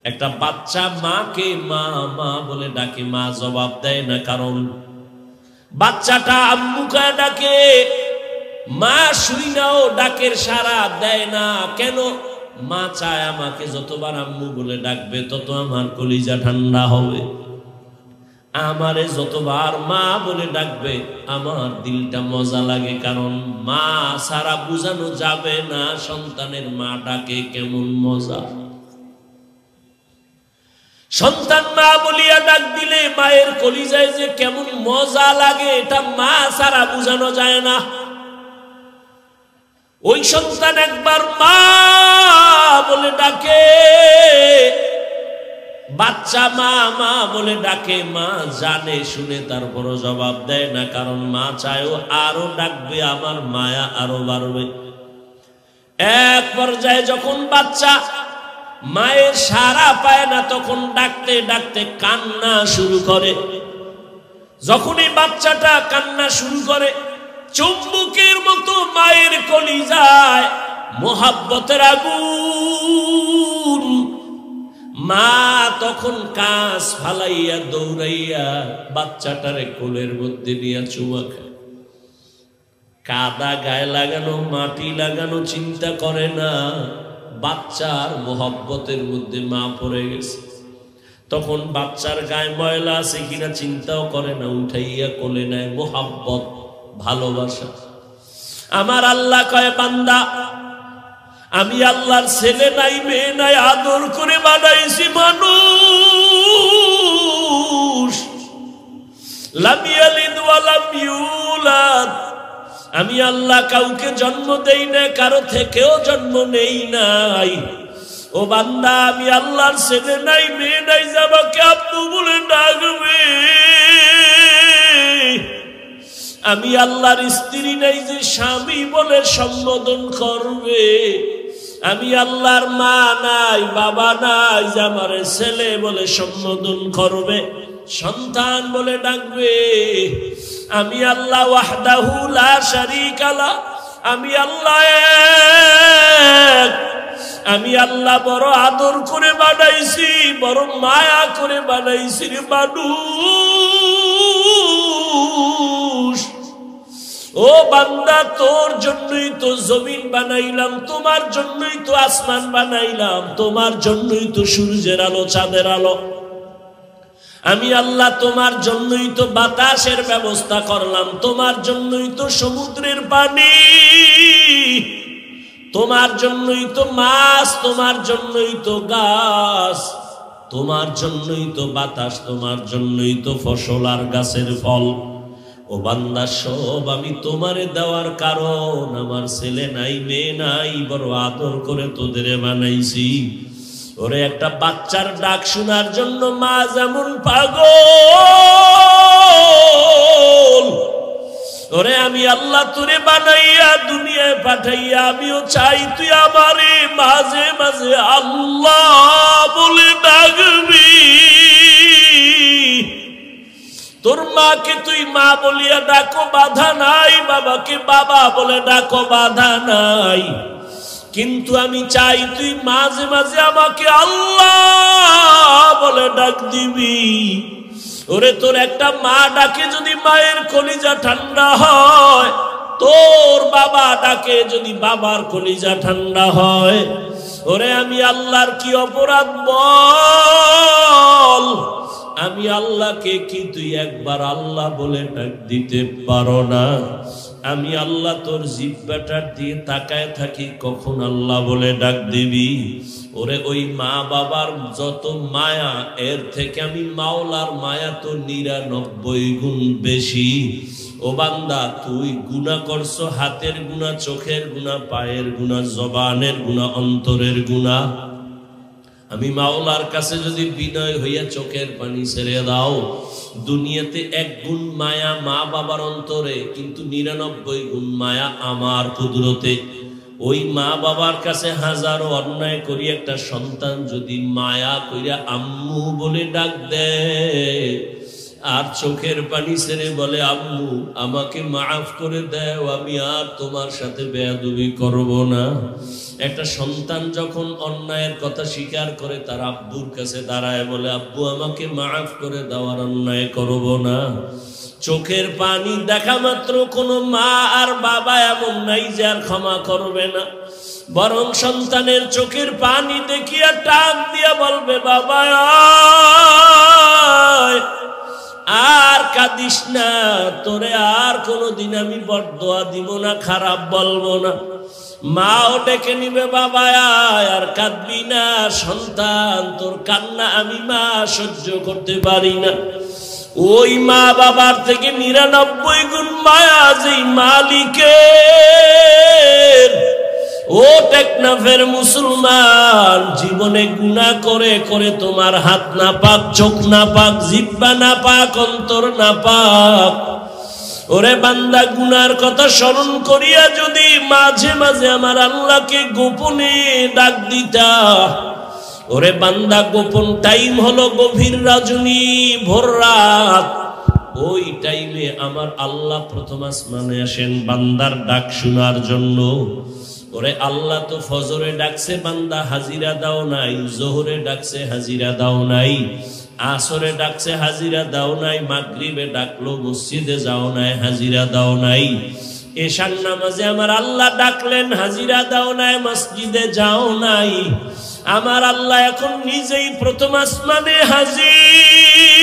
একটা বাচ্চা মাকে মা মা বলে ডাকে, মা জবাব দেয় না, কারণ বাচ্চাটা আম্মুকে ডাকে, মা শুই নাও ডাকের সাড়া দেয় না। কেন? মা চায় আমাকে যতবার আম্মু বলে ডাকবে তত আমার কলিজা ঠান্ডা হবে, আমারে যতবার মা বলে ডাকবে আমার দিলটা মজা লাগে। কারণ মা সারা বুঝানো যাবে না সন্তানের মা ডাকে কেমন মজা। সন্তান মা বলিয়া ডাক দিলে মায়ের কলিজায় যে কেমন মজা লাগে এটা মা সারা বুঝানো যায় না। ওই সন্তান একবার মা বলে ডাকে, বাচ্চা মা মা বলে ডাকে, মা জানে শুনে তারপরও জবাব দেয় না, কারণ মা চায়ও আরো ডাকবে, আমার মায়া আরো বাড়বে। এক পর্যায়ে যখন বাচ্চা মায়ের সাড়া পায় না তখন ডাকতে ডাকতে কান্না শুরু করে। যখনই বাচ্চাটা কান্না শুরু করে চুম্বকের মতো মায়ের কলিজায় মোহাব্বতের আগুন। মা তখন কাঁচ ফালাইয়া দৌড়াইয়া বাচ্চাটারে কোলের মধ্যে নিয়ে চুমা খায়। কাদা গায়ে লাগানো মাটি লাগানো চিন্তা করে না, বাচ্চার মোহাব্বতের মধ্যে মা পড়ে গেছে। তখন বাচ্চার গায়ে ময়লা আছে কিনা চিন্তাও করে না, উঠাইয়া কোলে নেয়। মোহাব্বত, ভালোবাসা। আমার আল্লাহ কয়, বান্দা আমি আল্লাহর ছেলে নাই মেয়ে নাই, আদর করে বানাইছি মানুষ। লাম ইয়ালিদ ওয়া লাম ইউলাদ। আমি আল্লাহ কাউকে জন্ম দেই না, কারো থেকেও জন্ম নেই নাই। ও বান্দা আমি আল্লাহর ছেলে নাই মেয়ে নাই, যাবাকে আব্বু বলে ডাকবে। আমি আল্লাহর স্ত্রী নাই যে স্বামী বলে সম্বোধন করবে। আমি আল্লাহর মা নাই বাবা নাই যে আমার ছেলে বলে সম্বোধন করবে, সন্তান বলে ডাকবে। আমি আল্লাহ ওয়াহদাহু লা শারীকা লাহ। আমি আল্লাহ এক। আমি আল্লাহ বড় আদর করে বানাইছি, বড় মায়া করে বানাইছি রে মানুষ। ও বান্দা তোর জন্যই তো জমিন বানাইলাম, তোমার জন্যই তো আসমান বানাইলাম, তোমার জন্যই তো সূর্যের আলো চাঁদের আলো। আমি আল্লাহ তোমার জন্যই তো বাতাসের ব্যবস্থা করলাম, তোমার জন্যই তো সমুদ্রের পানি, তোমার জন্যই তো মাছ, তোমার জন্যই তো গাছ, তোমার জন্যই তো বাতাস, তোমার জন্যই তো ফসল আর গাছের ফল। ও বান্দা সব আমি তোমারে দেওয়ার কারণ, আমার ছেলে নাই মেয়ে নাই, বড় আদর করে তোদের বানাইছি। ওরে একটা বাচ্চার ডাক শোনার জন্য মা যেমন পাগল, ওরে আমি আল্লাহ তোরে বানাইয়া দুনিয়ায় পাঠাইয়া আমিও চাই তুই আমারে মাঝে মাঝে আল্লাহ বলে ডাকবি। তোর মাকে তুই মা বলিয়া ডাকো, বাধা নাই, বাবাকে বাবা বলে ডাকো, বাধা নাই। কিন্তু আমি চাই তুই মাঝে মাঝে আমাকে আল্লাহ বলে ডাক দিবি। ওরে তোর একটা মা ডাকে যদি মায়ের কলিজা ঠান্ডা হয়, তোর বাবা ডাকে যদি বাবার কলিজা ঠান্ডা হয়। ওরে আমি আল্লাহর কি অপরাধ বল? আমি আল্লাহকে কি তুই একবার আল্লাহ বলে ডাক দিতে পারো না? আমি আল্লাহ তোর জিহ্বাটার দিয়ে তাকায় থাকি কখন আল্লাহ বলে ডাক দিবি। ওরে ওই মা বাবার যত মায়া, এর থেকে আমি মাওলার মায়া তো 99 গুণ বেশি। ও বান্দা তুই গুনাহ করছো, হাতের গুনাহ, চোখের গুনাহ, পায়ের গুনাহ, জবানের গুনাহ, অন্তরের গুনাহ। আমি মাওলার কাছে যদি বিনয় হইয়া চোখের পানি ছেড়ে দাও, দুনিয়াতে 1 গুণ মায়া মা বাবার অন্তরে, কিন্তু 99 গুণ মায়া আমার কুদরতে। ওই মা বাবার কাছে হাজারো অন্যায় করি একটা সন্তান যদি মায়া কইরা আম্মু বলে ডাক দেয়, আর চোখের পানি ছেড়ে বলে, আম্মু আমাকে মাফ করে দাও, আমি আর তোমার সাথে বেয়াদবি করব না। একটা সন্তান যখন অন্যায়ের কথা স্বীকার করে তার আব্বুর কাছে দাঁড়ায় বলে, আব্বু আমাকে মাফ করে দাও, আর অন্যায় করব না। চোখের পানি দেখা মাত্র কোনো মা আর বাবা এমন নাই যে আর ক্ষমা করবে না, বরং সন্তানের চোখের পানি দেখিয়া টাক দিয়া বলবে, বাবা আর কাঁদিস না, তোরে আর কোনোদিন আমি বরদোয়া দিব না, খারাপ বলবো না। মাও ডেকে নিবে, বাবা আর কাঁদবি না, সন্তান তোর কান্না আমি মা সহ্য করতে পারি না। ওই মা বাবার থেকে 99 গুণ মায়া যেই মালিকের। ও টেকনাফের মুসলমান, জীবনে গুনাহ করে করে তোমার হাত না পাক, চোখ না পাক, জিহ্বা না পাক, অন্তর না পাক। ওরে বান্দা, গুনার কথা স্মরণ করিয়া যদি মাঝে মাঝে আমার আল্লাহকে গোপনে ডাক দিতা, ওরে বান্দা গোপন টাইম হলো গভীর রজনী, ভোর রাত। ওই টাইমে আমার আল্লাহ প্রথম আসমানে আসেন বান্দার ডাক শোনার জন্য। ওরে আল্লাহ তো ফজরে ডাকছে, বান্দা হাজিরা দাও নাই, জোহরে ডাকছে হাজিরা দাও নাই, আসরে ডাকছে হাজিরা দাও নাই, মাগরিবে ডাকলো মসজিদে যাও নাই, হাজিরা দাও নাই, এশার নামাজে আমার আল্লাহ ডাকলেন, হাজিরা দাও নাই, মসজিদে যাও নাই। আমার আল্লাহ এখন নিজেই প্রথম আসমানে হাজির।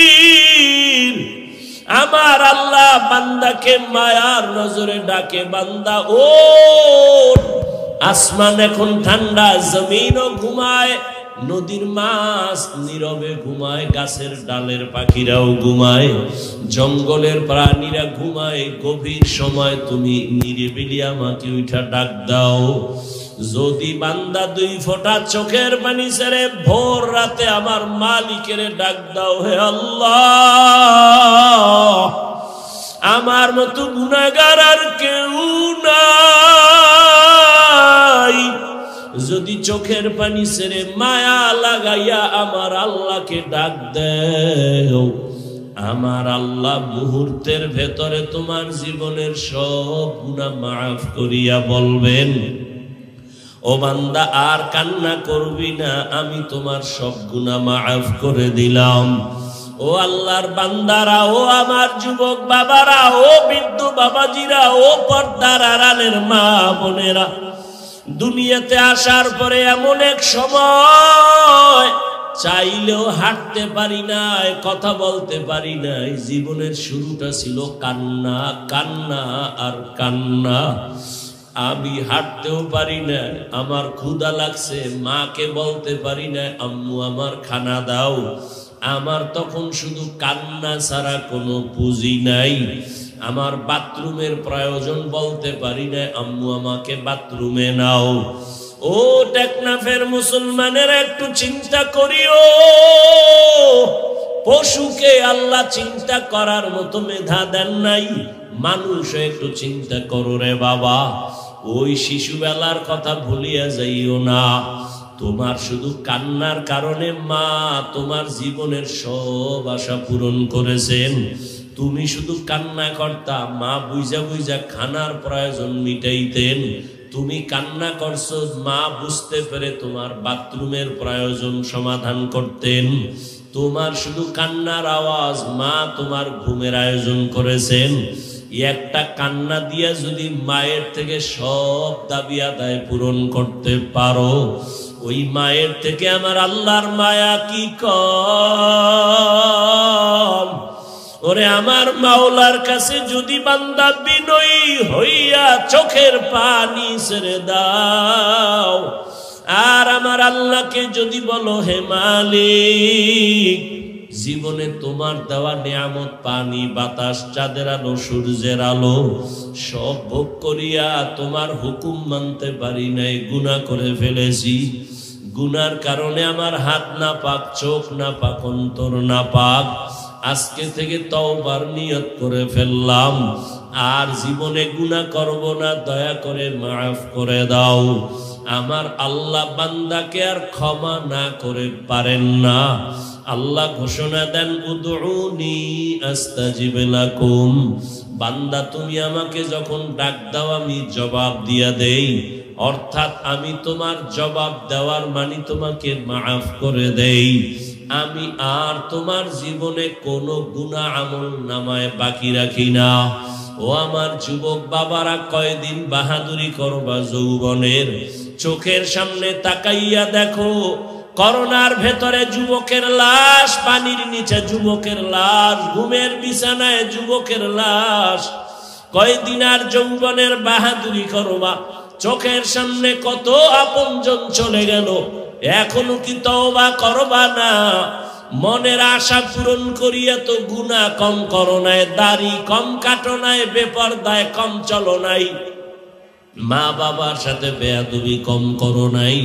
আমার আল্লাহ বান্দাকে মায়ার নজরে ডাকে, বান্দা ও আসমান এখন ঠান্ডা, জমিনও ঘুমায়, নদীর মাছ নীরবে ঘুমায়, গাছের ডালের পাখিরাও ঘুমায়, জঙ্গলের প্রাণীরা ঘুমায়। গভীর সময় তুমি নিরিবিলি আমাকে উঠা ডাক দাও। যদি বান্দা 2 ফোঁটা চোখের পানি ছেড়ে ভোর রাতে আমার মালিকের ডাক দাও, হে আল্লাহ আমার মতো গুনাহগার আর কেউ নাই। যদি চোখের পানি ছেড়ে মায়া লাগাইয়া আমার আল্লাহকে ডাক দেও, আমার আল্লাহ মুহূর্তের ভেতরে তোমার জীবনের সব গুনাহ মাফ করিয়া বলবেন, ও বান্দা আর কান্না করবি না, আমি তোমার সব গুনাহ মাফ করে দিলাম। ও আল্লাহর বান্দারা, ও আমার যুবক বাবারা, ও বৃদ্ধ বাবাজিরা, ও পর্দার আড়ালের মা বোনেরা, দুনিয়াতে আসার পরে এমন এক সময় চাইলেও হাঁটতে পারি নাই, কথা বলতে পারি নাই। জীবনের শুরুটা ছিল কান্না, কান্না আর কান্না। আমি হাঁটতেও পারি না, আমার ক্ষুধা লাগছে, মাকে বলতে পারি না আম্মু আমার খানা দাও। আমার তখন শুধু কান্না ছাড়া কোনো পুঁজি নাই। আমার বাথরুমের প্রয়োজন, বলতে পারি না আম্মু আমাকে বাথরুমে নাও। ও টেকনাফের মুসলমানের একটু চিন্তা করিও, পশুকে আল্লাহ চিন্তা করার মতো মেধা দেন নাই, মানুষ একটু চিন্তা করো রে বাবা। ওই শিশুবেলার কথা ভুলিয়া যাইও না। তোমার শুধু কান্নার কারণে মা তোমার জীবনের সব আশা পূরণ করেছেন। তুমি শুধু কান্না করতা, মা বুঝা বুঝা খানার প্রয়োজন মিটাইতেন। তুমি কান্না করছো, মা বুঝতে পেরে তোমার বাথরুমের প্রয়োজন সমাধান করতেন। তোমার শুধু কান্নার আওয়াজ, মা তোমার ঘুমের আয়োজন করেছেন। একটা কান্না দিয়া যদি মায়ের থেকে সব দাবি আদায় পূরণ করতে পারো, ওই মায়ের থেকে আমার আল্লাহর মায়া কি কম। ওরে আমার মাওলার কাছে যদি বান্দা বিনয়ী হইয়া চোখের পানি ছেড়ে দাও, আর আমার আল্লাহকে যদি বলো, হে মালিক জীবনে তোমার দেওয়া নিয়ামত, পানি, বাতাস, চাঁদের আলো, সূর্যের আলো সব ভোগ করিয়া তোমার হুকুম মানতে পারি নাই, গুনাহ করে ফেলেছি। গুনার কারণে আমার হাত না পাক, চোখ না পাক, অন্তর না পাক। আজকে থেকে তওবার নিয়ত করে ফেললাম, আর জীবনে গুনাহ করব না, দয়া করে মাফ করে দাও। আমার আল্লাহ বান্দাকে আর ক্ষমা না করে পারেন না। আল্লাহ ঘোষণা দেন উদউনি আস্তাজিব লাকুম, বান্দা তুমি আমাকে যখন ডাক দাও আমি জবাব দিয়া দেই, অর্থাৎ আমি তোমার জবাব দেওয়ার মানে তোমাকে মাফ করে দেই। আমি আর তোমার জীবনে কোনো গুনাহ আমল নামায় বাকি রাখি না। ও আমার যুবক বাবারা, কয়দিন বাহাদুরি করবা যৌবনের? চোখের সামনে তাকাইয়া দেখো, করোনার ভেতরে যুবকের লাশ, পানির নিচে যুবকের লাশ, ঘুমের বিছানায় যুবকের লাশ। কয়দিন আর যৌবনের বাহাদুরি করবা? চোখের সামনে কত আপনজন চলে গেল, এখনো কি তওবা করবা না? মনের আশা পূরণ করিয়া তো গুনাহ কম করো নাই, দাড়ি কম কাটো নাই, বেপরদায় কম চলো নাই, মা বাবার সাথে বেয়াদবি কম করো নাই,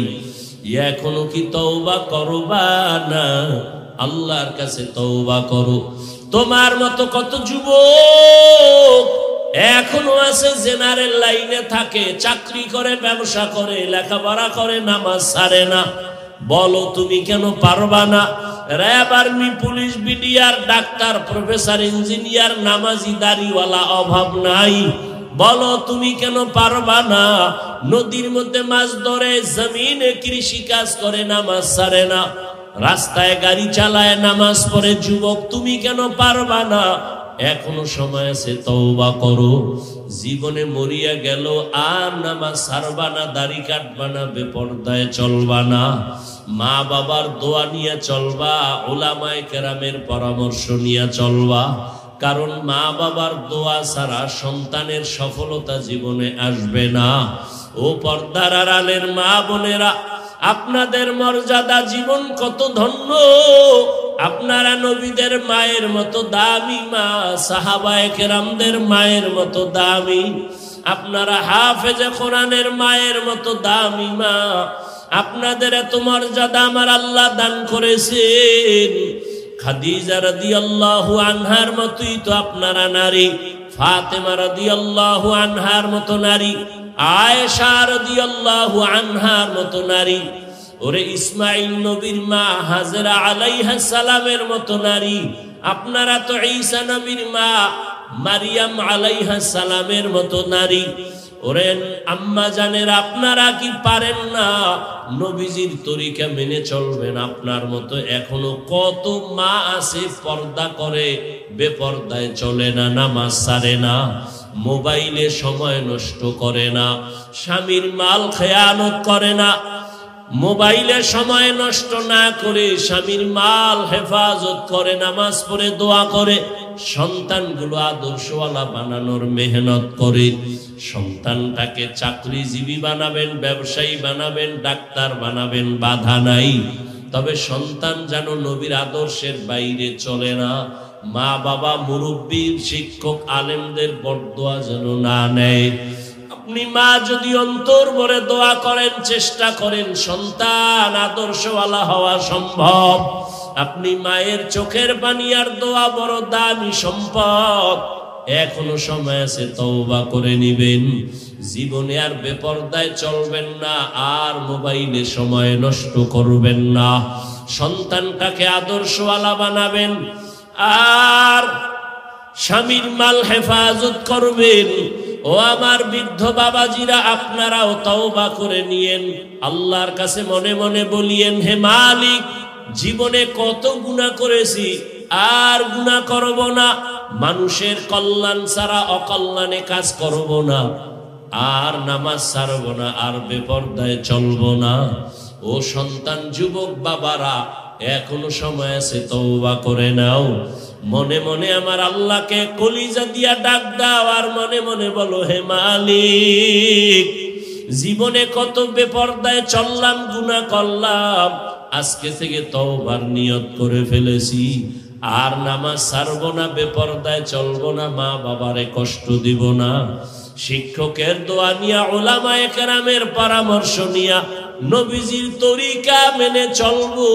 এখনো কি তওবা করবা না? আল্লাহর কাছে তওবা করো। তোমার মতো কত যুবক এখনো আছে জেনারেল লাইনে থাকে, চাকরি করে, ব্যবসা করে, লেখাপড়া করে, নামাজ ছাড়ে না। বলো তুমি কেন পারবা না? RAB, army, police, BDR, doctor, professor, engineer, নামাজি, দাড়িওয়ালা অভাব নাই। বলো তুমি কেন পারবা না? নদীর মধ্যে মাছ ধরে, জমিনে কৃষি কাজ করে, নামাজ ছাড়ে না, রাস্তায় গাড়ি চালায়, নামাজ পড়ে। যুবক তুমি কেন পারবা না? এখনো সময় আছে, তওবা করো। জীবনে মরিয়া গেল আর নামাজ ছাড়বা না, দাড়ি কাটবা না, বেপরদায় চলবা না, মা বাবার দোয়া নিয়ে চলবা, উলামায়ে কেরামের পরামর্শ নিয়ে চলবা। কারণ মা বাবার দোয়া ছাড়া সন্তানের সফলতা জীবনে আসবে না। ও পর্দার আড়ালের মা বোনেরা, আপনাদের মর্যাদা, জীবন কত ধন্য। আপনারা নবীদের মায়ের মতো দামি মা, সাহাবায়ে কেরামদের মায়ের মতো দামি, আপনারা হাফেজে কোরআনের মায়ের মতো দামি মা। আপনাদের এত মর্যাদা আমার আল্লাহ দান করেছেন। খাদিজা রাদিয়াল্লাহু আনহার মতোই তো আপনারা নারী, ফাতেমা রাদিয়াল্লাহু আনহার মতো নারী, আয়েশা রাদিয়াল্লাহু আনহার মতো নারী। ওরে ইসমাইল নবীর মা হাজরা আলাইহা সালামের মতো নারী। আপনারা তো ঈসা নবীর মা মারিয়াম আলাইহা সালামের মতো নারী। ওরে আম্মা জানের, আপনারা কি পারেন না নবীজির তরিকা মেনে চলবেন? আপনার মতো এখনো কত মা আছে পর্দা করে, বেপর্দায় চলে না, নামাজ ছাড়ে না, মোবাইলে সময় নষ্ট করে না, স্বামীর মাল খেয়ানত করে না। মোবাইলে সময় নষ্ট না করে স্বামীর মাল হেফাজত করে, নামাজ পড়ে, দোয়া করে, সন্তানগুলো আদর্শওয়ালা বানানোর মেহনত করে। সন্তানটাকে চাকরিজীবী বানাবেন, ব্যবসায়ী বানাবেন, ডাক্তার বানাবেন, বাধা নাই। তবে সন্তান যেন নবীর আদর্শের বাইরে চলে না। মা বাবা, মুরব্বী, শিক্ষক, আলেমদের বরদোয়া যেন না নেয়। আপনি মা যদি অন্তর ভরে দোয়া করেন, চেষ্টা করেন, সন্তান আদর্শওয়ালা হওয়া সম্ভব। আপনি মায়ের চোখের পানি আর দোয়া বড় দামি সম্পদ। এখনো সময় আছে, তওবা করে নিবেন। জীবনে আর বেপরদায় চলবেন না, আর মোবাইলে সময় নষ্ট করবেন না। সন্তানটাকে আদর্শওয়ালা বানাবেন, আর স্বামীর মাল হেফাজত করবেন। ও আমার বৃদ্ধ বাবাজিরা, আপনারাও তওবা করে নিয়েন। আল্লাহর কাছে মনে মনে বলিয়েন, হে মালিক, জীবনে কত গুনাহ করেছি, আর গুনাহ করব না। মানুষের কল্যাণ ছাড়া অকল্যাণে কাজ করব না, আর নামাজ ছাড়ব না, আর বেপরদায় চলব না। ও সন্তান, যুবক বাবারা, এখনো সময় আছে, তওবা করে নাও। মনে মনে আমার আল্লাহকে কলিজা দিয়া ডাক দাও, আর মনে মনে বলো, হে মালিক, জীবনে কত বেপরদায় চললাম, গুনাহ করলাম, আজকে থেকে তওবার নিয়ত করে ফেলেছি, আর নামাজ ছাড়ব না, বেপরদায় চলবো না, মা বাবারে কষ্ট দিব না। শিক্ষকের দোয়া নিয়া, উলামায়ে কেরামের পরামর্শ নিয়া, নবীজির তরিকা মেনে চলবো।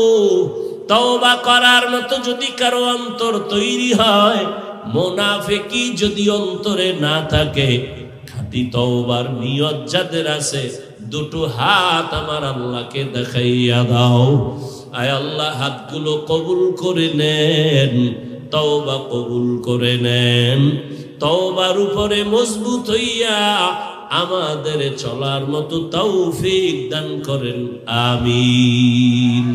তওবা করার মতো যদি কারো অন্তর তৈরি হয়, মুনাফিকি যদি অন্তরে না থাকে, খাঁটি তওবার নিয়ত যাদের আছে, দুটো হাত আমার আল্লাহকে দেখাইয়া দাও। আয় আল্লাহ হাতগুলো কবুল করে নেন, তওবা কবুল করে নেন। তওবার উপরে মজবুত হইয়া আমাদের চলার মতো তৌফিক দান করেন, আমিন।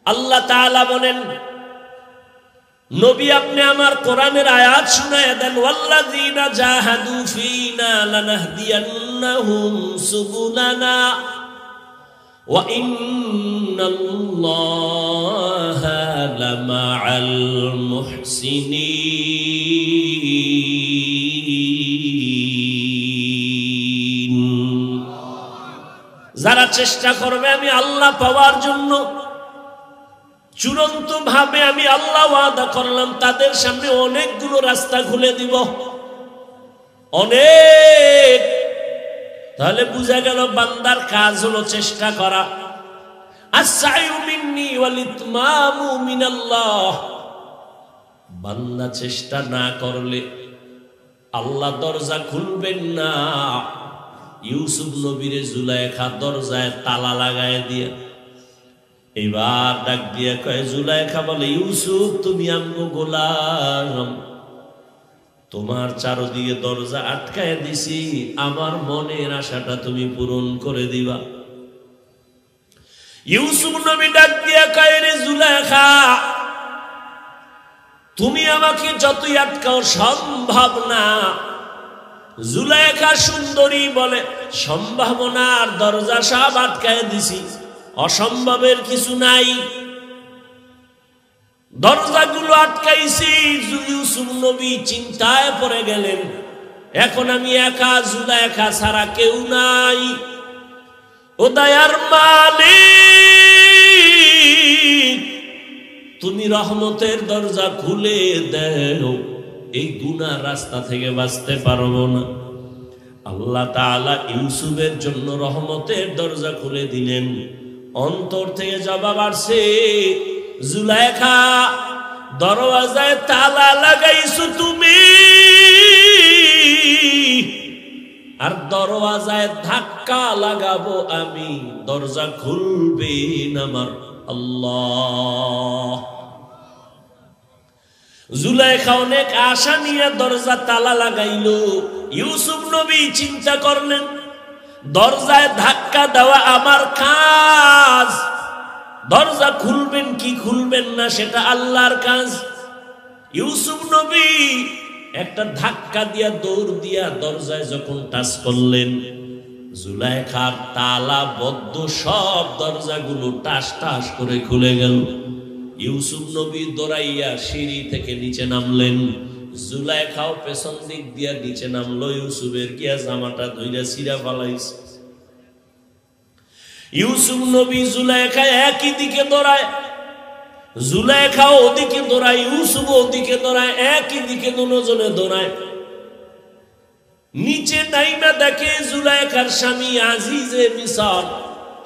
আল্লাহ তাআলা বলেন, নবী আপনি আমার কোরআনের আয়াত শুনায়া দেন, ওয়াল্লাযীনা জাহাদু ফীনা লানাহদিয়ান্নাহুম সুবুলানা ওয়া ইন্নাল্লাহা লামাআল মুহসিনিন। যারা চেষ্টা করবে আমি আল্লাহ পাওয়ার জন্য, চূড়ান্ত ভাবে আমি আল্লাহ ওয়াদা করলাম তাদের সামনে অনেকগুলো রাস্তা খুলে দিব, অনেক। তাহলে বুঝা গেল বান্দার কাজ হলো চেষ্টা করা। আস-সা'য়ু মিন্নি ওয়াল ইতমামু মিনাল্লাহ। বান্দা চেষ্টা না করলে আল্লাহ দরজা খুলবেন না। ইউসুফ নবীরে জুলাইখা দরজায় তালা লাগায় দিয়ে এবার ডাক দিয়ে কয়, জুলাইখা বলে, ইউসুফ তুমি আমগো গোলাম, তোমার চারদিকে দরজা আটকায় দিছি, আমার মনের আশাটা তুমি পূরণ করে দিবা। ইউসুফ নবী ডাক দিয়ে কয়, রে জুলাইখা, তুমি আমাকে যতই আটকাও সম্ভব না। জুলাইখা সুন্দরী বলে, সম্ভাবনার দরজা সব আটকায় দিছি, অসম্ভবের কিছু নাই। দরজাগুলো আটকাইছি। ইউসুফ নবী চিন্তায় পড়ে গেলেন, এখন আমি একা, জুলাইখা ছাড়া কেউ নাই। ও দয়ার মালিক, তুমি রহমতের দরজা খুলে দাও, এই গুনার রাস্তা থেকে বাঁচতে পারবো না। আল্লাহ তাআলা ইউসুফের জন্য রহমতের দরজা খুলে দিলেন। অন্তর থেকে জবাব আসছে, জুলাইখা দরওয়াজায় তালা লাগাইছো তুমি, আর দরওয়াজায় ধাক্কা লাগাবো আমি, দরজা খুলবেন আমার আল্লাহ। জুলাইখা অনেক আশা নিয়ে দরজা তালা লাগাইলো। ইউসুফ নবী চিন্তা করলেন, দরজায় ধাক্কা দেওয়া আমার কাজ, দরজা খুলবেন কি খুলবেন না সেটা আল্লাহর কাজ। ইউসুফ নবী একটা ধাক্কা দিয়া দৌড় দিয়া দরজায় যখন টাচ করলেন, জুলাইখার তালা বদ্ধ সব দরজাগুলো টাস টাস করে খুলে গেল। ইউসুফ নবী দৌড়াইয়া সিঁড়ি থেকে নিচে নামলেন, জুলাইখাও পেছন দিক দিয়া নিচে নামলো। ইউসুফের গিয়া জামাটা ধইরা ছিঁড়া ফালাইছে। ইউসুফ নবী জুলাইখা একই দিকে দৌড়ায়, জুলাইখা ওদিকে দৌড়ায়, ইউসুফ ওদিকে দৌড়ায়, একই দিকে দুজনে দৌড়ায়। নিচে নাইমা দেখে জুলাইখার স্বামী আজিজে মিসর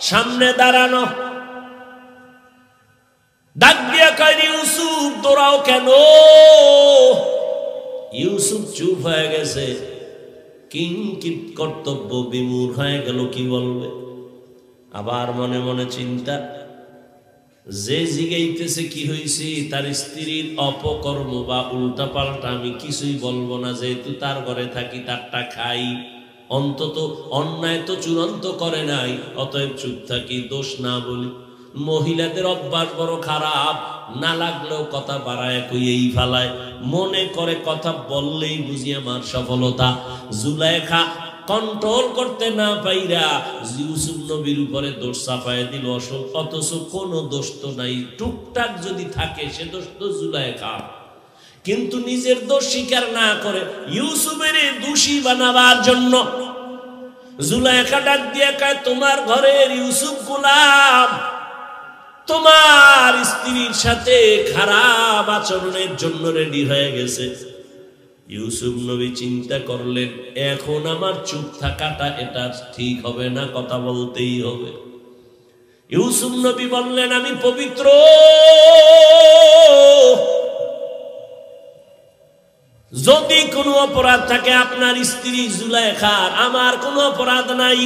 সামনে দাঁড়ানো। ডাক দিয়া কয়, ইউসুফ দৌড়াও কেন? ইউসুফ চুপ হয়ে গেছে, কিঞ্চিৎ কর্তব্য বিমূঢ় হয়ে গেল, কি বলবে। আবার মনে মনে চিন্তা, যে জিগাইতেছে কি হয়েছে, তার স্ত্রীর অপকর্ম বা উল্টা পাল্টা আমি কিছুই বলবো না, যেহেতু তার ঘরে থাকি, তারটা খাই, অন্তত অন্যায় তো চূড়ান্ত করে নাই, অতএব চুপ থাকি, দোষ না বলি। মহিলাদের অভ্যাস বড় খারাপ, না লাগলেও কথা বাড়ায় কইয়েই ফেলায়, মনে করে কথা বললেই বুঝি আমার সফলতা। জুলাইখা কন্ট্রোল করতে না পাইরা ইউসুফ নবীর উপরে দোষ চাপায় দিল। অথচ কোনো দোষ তো নাই, টুকটাক যদি থাকে সে দোষ তো জুলাইখা, কিন্তু নিজের দোষ স্বীকার না করে ইউসুফের দোষী বানাবার জন্য জুলাইখা ডাক দিয়ে কয়, তোমার ঘরের ইউসুফ গোলাম তোমার স্ত্রীর সাথে খারাপ আচরণের জন্য রেডি হয়ে গেছে। ইউসুফ নবী চিন্তা করলেন, এখন আমার চুপ থাকাটা এটা ঠিক হবে না, কথা বলতেই হবে। ইউসুফ নবী বললেন, আমি পবিত্র, যদি কোনো অপরাধ থাকে আপনার স্ত্রী জুলাইখার, আমার কোনো অপরাধ নাই।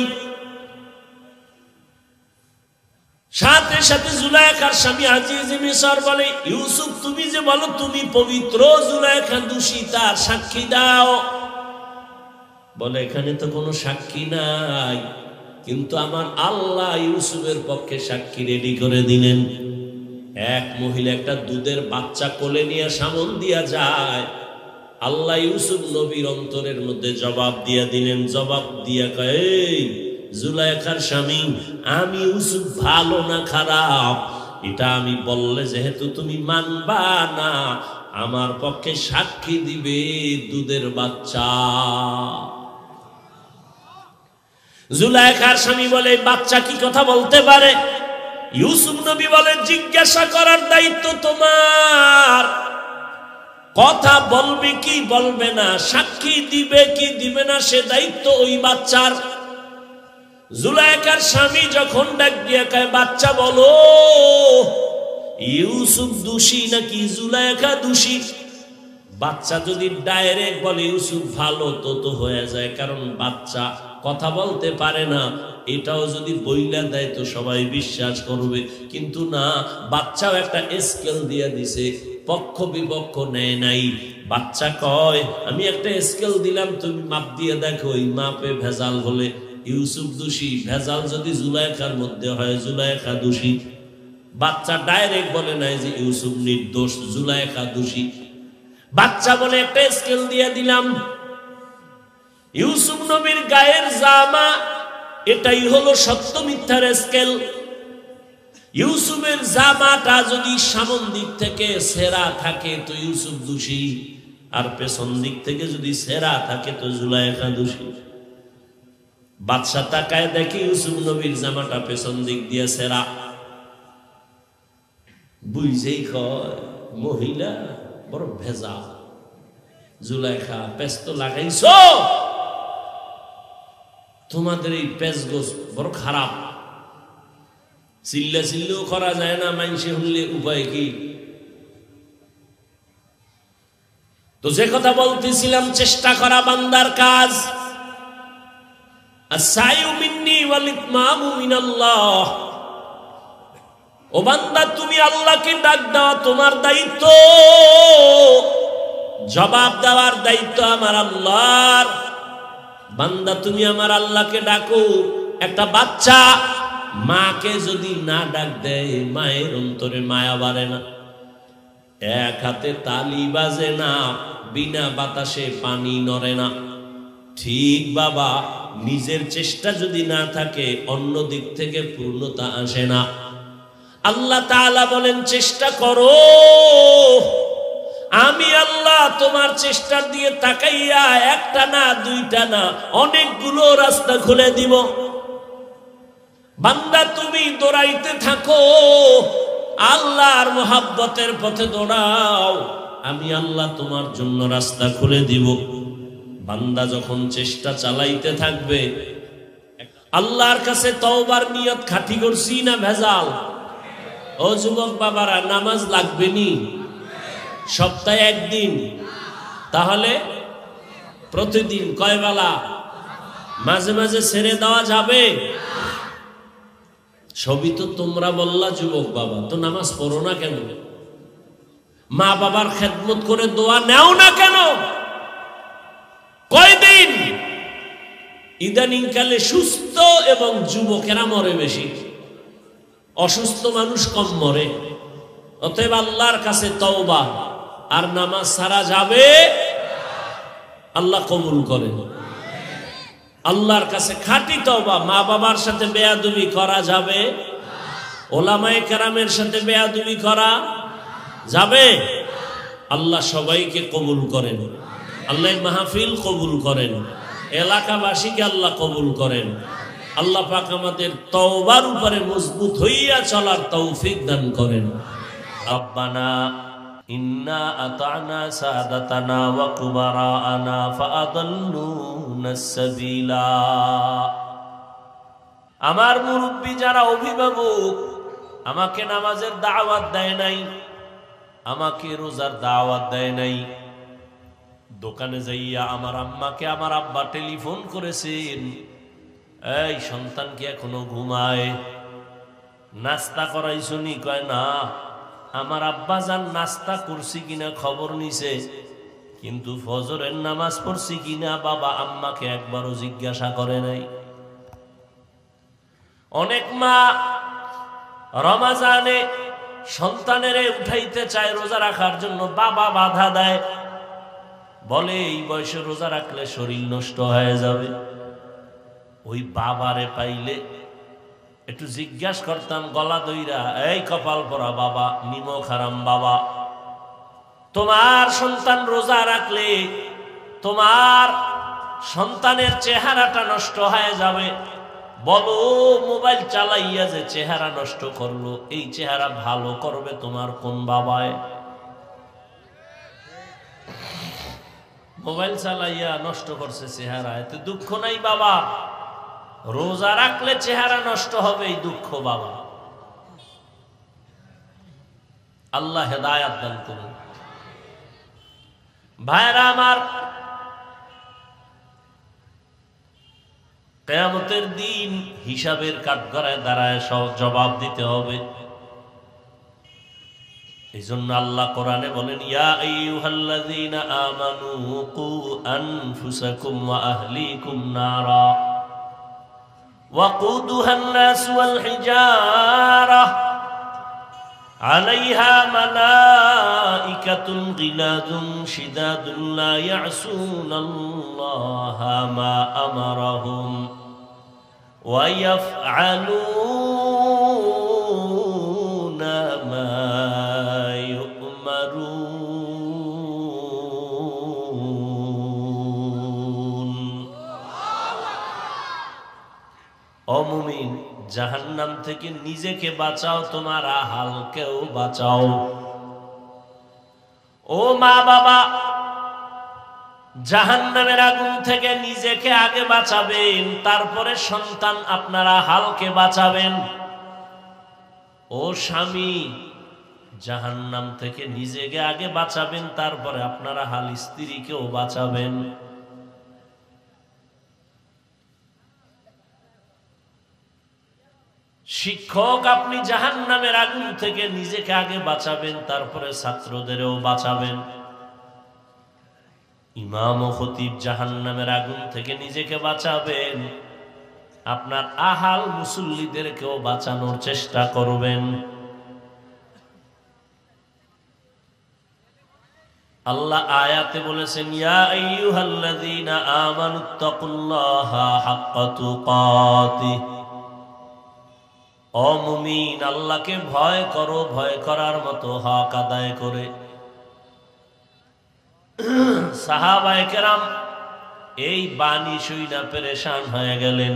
সাথে সাথে জুলাইখার স্বামী আজিজ মিসর বলে, ইউসুফ তুমি যে বলো তুমি পবিত্র, জুলাইখা দোষী, তার সাক্ষী দাও। বলে এখানে তো কোনো সাক্ষী নাই, কিন্তু আমার আল্লাহ ইউসুফের পক্ষে সাক্ষী রেডি করে দিলেন। এক মহিলা একটা দুধের বাচ্চা কোলে নিয়ে সামন দিয়া যায়, আল্লাহ ইউসুফ নবীর অন্তরের মধ্যে জবাব দিয়া দিলেন। জবাব দিয়া কয়, এই জুলাইখার স্বামী, আমি ইউসুফ ভালো না খারাপ এটা আমি বললে যেহেতু তুমি মানবা না, আমার পক্ষে সাক্ষী দিবে দুধের বাচ্চা। জুলাইখার স্বামী বলে, বাচ্চা কি কথা বলতে পারে? ইউসুফ নবী বলে, জিজ্ঞাসা করার দায়িত্ব তোমার, কথা বলবে কি বলবে না, সাক্ষী দিবে কি দিবে না, সে দায়িত্ব ওই বাচ্চার। জুলাইখার স্বামী যখন ডাক দিয়ে কয়, বাচ্চা বলো ইউসুফ দোষী নাকি জুলাইখা দোষী? বাচ্চা যদি ডাইরেক্ট বলে ইউসুফ ভালো তো হয়ে যায়, কারণ বাচ্চা কথা বলতে পারে না, এটাও যদি বইলা দেয় তো সবাই বিশ্বাস করবে। কিন্তু না, বাচ্চাও একটা স্কেল দিয়ে দিছে, পক্ষ বিপক্ষ নেয় নাই। বাচ্চা কয়, আমি একটা স্কেল দিলাম, তুমি মাপ দিয়ে দেখো, এই মাপে ভেজাল হলে ইউসুফ দোষী, ভেজাল যদি জুলাইখার মধ্যে হয় জুলাইখা দোষী। বাচ্চা ডাইরেক্ট বলে নাই যে ইউসুফ নির্দোষ, জুলাইখা দোষী। বাচ্চা বলে একটা স্কেল দিয়ে দিলাম, ইউসুফ নবীর গায়ের জামা এটাই হলো সত্য মিথ্যার স্কেল। ইউসুফের জামাটা যদি সামন দিক থেকে ছেঁড়া থাকে তো ইউসুফ দোষী, আর পেছন দিক থেকে যদি ছেঁড়া থাকে তো জুলাইখা দোষী। বাদশা তাকায় দেখে ইউসুফ নবীর জামাটা পেছন দিক দিয়ে ছেঁড়া, বুঝেই কয় মহিলা বড় ভেজা। জুলাইখা, পেঁচ তো লাগাইছো, তোমাদের এই পেঁচ গোছ বড় খারাপ, চিল্লা চিল্লেও করা যায় না, মাইনসে শুনলে উপায় কি? তো যে কথা বলতেছিলাম, চেষ্টা করা বান্দার কাজ। আস-সাইউ মিন্নি ওয়াল ইতমামু মিনাল্লাহ। ও বান্দা, তুমি আল্লাহকে ডাক দাও, তোমার দায়িত্ব, জবাব দেওয়ার দায়িত্ব আমার আল্লাহর। বান্দা তুমি আমার আল্লাহকে ডাকো। একটা বাচ্চা মাকে যদি না ডাক দেয়, মায়ের অন্তরে মায়া বাড়ে না। এক হাতে তালি বাজে না, বিনা বাতাসে পানি নড়ে না। ঠিক বাবা, নিজের চেষ্টা যদি না থাকে অন্য দিক থেকে পূর্ণতা আসে না। আল্লাহ তাআলা বলেন, চেষ্টা করো, আমি আল্লাহ তোমার চেষ্টার দিয়ে তাকাইয়া একটা না দুইটা না অনেকগুলো রাস্তা খুলে দিব। বান্দা তুমি দৌড়াইতে থাকো, আল্লাহর মোহাব্বতের পথে দৌড়াও, আমি আল্লাহ তোমার জন্য রাস্তা খুলে দিব। বান্দা যখন চেষ্টা চালাইতে থাকবে, আল্লাহর কাছে তওবার নিয়ত খাঁটি করছি না ভেজাল? ও যুবক বাবারা, নামাজ লাগবে নি সপ্তাহে একদিন, তাহলে প্রতিদিন কয় বেলা? মাঝে মাঝে ছেড়ে দেওয়া যাবে? সবই তো তোমরা বললা যুবক বাবা, তো নামাজ পড়ো না কেন? মা বাবার খেদমত করে দোয়া নেও না কেন? কয়দিন? ইদানিং কালে সুস্থ এবং যুবকেরা মরে বেশি, অসুস্থ মানুষ কম মরে। অতএব আল্লাহর কাছে তওবা আর নামাজ ছাড়া যাবে, আল্লাহ কবুল করেন। আল্লাহর কাছে খাঁটি তওবা। মা বাবার সাথে বেয়াদবি করা যাবে? ওলামায়ে কেরামের সাথে বেয়াদবি করা যাবে? আল্লাহ সবাইকে কবুল করেন, আল্লাহ মাহফিল কবুল করেন, এলাকাবাসীকে আল্লাহ কবুল করেন। আল্লাহ পাক আমাদের তওবার উপরে মজবুত হইয়া চলার তৌফিক দান করেন। রব্বানা ইন্না আতা'না সাদাতানা ওয়া কুবারা'না ফাআদাল্লুনা সাবিলা। আমার মুরব্বি যারা অভিভাবক, আমাকে নামাজের দাওয়াত দেয় নাই, আমাকে রোজার দাওয়াত দেয় নাই, দোকানে যাইয়া আমার আম্মাকে আমার আব্বা টেলিফোন করেছেন, এই সন্তান কি এখনো ঘুমায়? নাস্তা করাইছনি? কয় না, আমার আব্বা জান নাস্তা করছি কিনা খবর নিছে, কিন্তু ফজরের নামাজ পড়ছি কিনা বাবা আম্মাকে একবারও জিজ্ঞাসা করে নাই। অনেক মা রমজানে সন্তানেরে উঠাইতে চায় রোজা রাখার জন্য, বাবা বাধা দেয়, বলে এই বয়সে রোজা রাখলে শরীর নষ্ট হয়ে যাবে। ওই বাবারে পাইলে একটু জিজ্ঞাসা করতাম গলা দইরা, এই কপাল পরা বাবা, নিমক হারাম বাবা, তোমার সন্তান রোজা রাখলে তোমার সন্তানের চেহারাটা নষ্ট হয়ে যাবে, বলো মোবাইল চালাইয়া যে চেহারা নষ্ট করলো, এই চেহারা ভালো করবে তোমার কোন বাবায়? মোবাইল চালাইয়া নষ্ট করছে চেহারা, এতে দুঃখ নাই বাবা? রোজা রাখলে চেহারা নষ্ট হবে, এই দুঃখ বাবা। আল্লাহ হেদায়াত দান করুন। ভাইরা আমার, কিয়ামতের দিন হিসাবের কাঠগড়ায় দাঁড়ায় সব জবাব দিতে হবে। এই জন্য আল্লাহ কোরআনে বলেন, ইয়া আইয়ুহাল্লাযীনা আমানু কু আনফুসাকুম ওয়া আহলিকুম নারা ওয়াকুদুহান নাস ওয়াল হিজারাহ আলাইহা মালাইকাতুন গিলাযুন শিদাদুন লা ইয়াসুনাল্লাহা মা আমারাহুম ওয়া ইয়াফআলুনা মা ইউমারুন। ও মুমিন, জাহান্নাম থেকে নিজেকে বাঁচাও, তোমার আহালকেও বাঁচাও। ও মা বাবা, জাহান্নামের আগুন থেকে নিজেকে আগে বাঁচাবেন, তারপরে সন্তান আপনারা হালকে বাঁচাবেন। ও স্বামী, জাহান্নাম থেকে নিজেকে আগে বাঁচাবেন, তারপরে আপনারা হাল স্ত্রীকেও বাঁচাবেন। শিক্ষক, আপনি জাহান্নামের আগুন থেকে নিজেকে আগে বাঁচাবেন, তারপরে ছাত্রদেরও বাঁচাবেন। ইমাম ও খতিব জাহান্নামের আগুন থেকে নিজেকে বাঁচাবেন, আপনার আহাল মুসল্লিদেরকেও বাঁচানোর চেষ্টা করবেন। আল্লাহ আয়াতে বলেছেন, ইয়া আইয়ুহাল্লাযীনা আমানুত্তাকুল্লাহা হাক্কা তুকাতিহ। ও মুমিন, আল্লাহকে ভয় করো, ভয় করার মতো হক আদায় করে। সাহাবায়ে কেরাম এই বাণী শুইনা পেরেশান হয়ে গেলেন।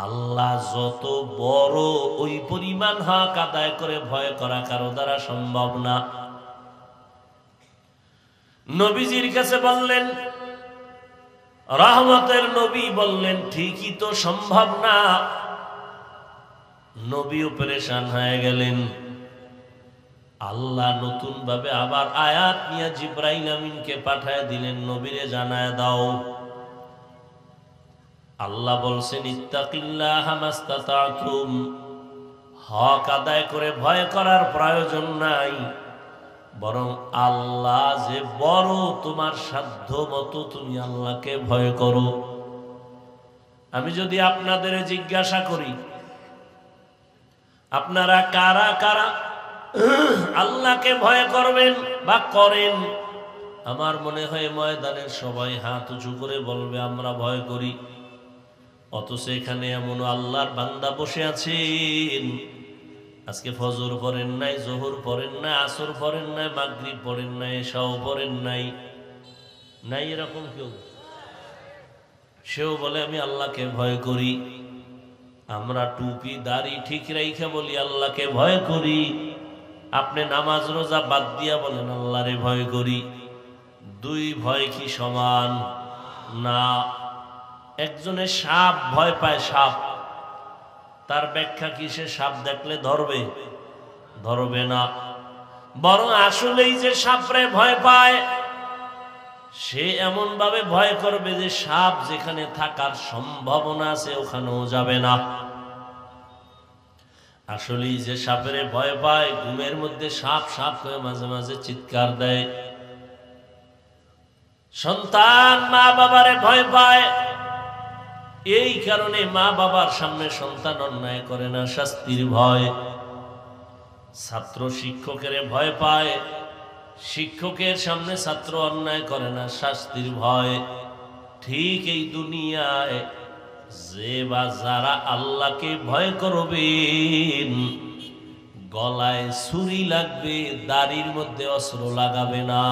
আল্লাহ যত বড়, ওই পরিমাণ হক আদায় করে ভয় করা কারো দ্বারা সম্ভব না। নবীজির কাছে বললেন, রহমতের নবী বললেন, ঠিকই তো সম্ভব না। নবীও পেরেশান হয়ে গেলেন। আল্লাহ নতুন ভাবে আবার আয়াত নিয়ে জিবরাইল আমিনকে পাঠায় দিলেন, নবীরে জানায় দাও। আল্লাহ বলছেন, ইত্তাকিল্লাহা মাস্তাতাতুম, হক আদায় করে ভয় করার প্রয়োজন নাই, বরং আল্লাহ যে বড়, তোমার সাধ্য মতো তুমি আল্লাহকে ভয় করো। আমি যদি আপনাদের জিজ্ঞাসা করি, আপনারা কারা কারা আল্লাহকে ভয় করবেন বা করেন, আমার মনে হয় ময়দানের সবাই হাত উঁচু করে বলবে আমরা ভয় করি। অথচ এখানে এমন আল্লাহর বান্দা বসে আছেন, আজকে ফজর পড়েন নাই, জোহর পড়েন নাই, আসর পড়েন নাই, মাগরিব পড়েন নাই, এশাও পড়েন নাই, নাই এরকম কেউ? সেও বলে আমি আল্লাহকে ভয় করি। আমরা টুপি দাড়ি ঠিক রাইখা বলি আল্লাহকে ভয় করি। আপনি নামাজ রোজা বাদ দিয়া বলেন আল্লাহরে ভয় করি। দুই ভয় কি সমান? না। একজনে সাপ ভয় পায়, সাপ, তার ব্যাখ্যা কি সে সাপ দেখলে ধরবে? ধরবে না। বরং আসলেই যে সাপরে ভয় পায়, সে এমন ভাবে ভয় করবে যে সাপ যেখানে থাকার সম্ভাবনা আছে ওখানেও যাবে না। আসলেই যে সাপেরে ভয় পায়, ঘুমের মধ্যে সাপ সাপ করে মাঝে মাঝে চিৎকার দেয়। সন্তান মা বাবারে ভয় পায়, এই কারণে মা বাবার সামনে সন্তান অন্যায় করে না, শাস্তির ভয়। ছাত্র শিক্ষকের ভয় পায়, শিক্ষকের সামনে ছাত্র অন্যায় করে না, শাস্তির ভয়। ঠিক এই দুনিয়ায় যে বা যারা আল্লাহকে ভয় করবেন, গলায় ছুরি লাগবে, দাড়ির মধ্যে অস্ত্র লাগাবে না।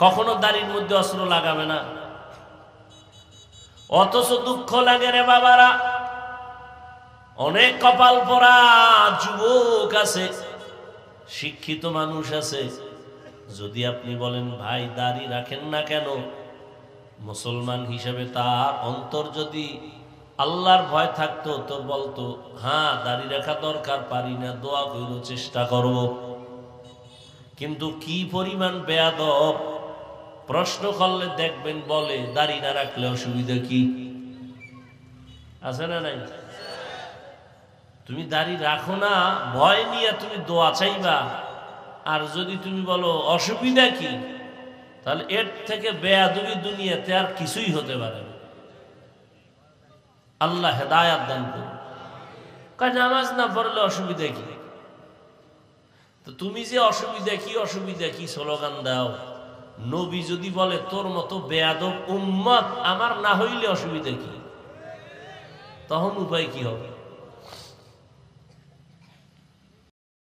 কখনো দাড়ির মধ্যে অস্ত্র লাগাবে না। অথচ দুঃখ লাগে রে বাবারা, অনেক কপাল পরা যুবক আছে, শিক্ষিত মানুষ আছে, যদি আপনি বলেন ভাই দাড়ি রাখেন না কেন, মুসলমান হিসেবে তার অন্তর যদি আল্লাহর ভয় থাকতো তো বলতো হ্যাঁ দাড়ি রাখা দরকার, পারি না, দোয়া করব, চেষ্টা করব। কিন্তু কি পরিমাণ বেয়াদব, প্রশ্ন করলে দেখবেন বলে দাড়ি না রাখলে অসুবিধা কি আছে না নাই? তুমি দাড়ি রাখো না, ভয় নিয়ে তুমি দোয়া চাইবা, আর যদি তুমি বলো অসুবিধা কি, তাহলে এর থেকে বেয়াদবি দুনিয়াতে আর কিছুই হতে পারে না। আল্লাহ হেদায়াত দান করুন। কারণ নামাজ না পড়লে অসুবিধা কি? তো তুমি যে অসুবিধা কি স্লোগান দাও, নবী যদি বলে তোর মতো বেয়াদব উম্মত আমার না হইলে অসুবিধা কি, তখন উপায় কি হবে?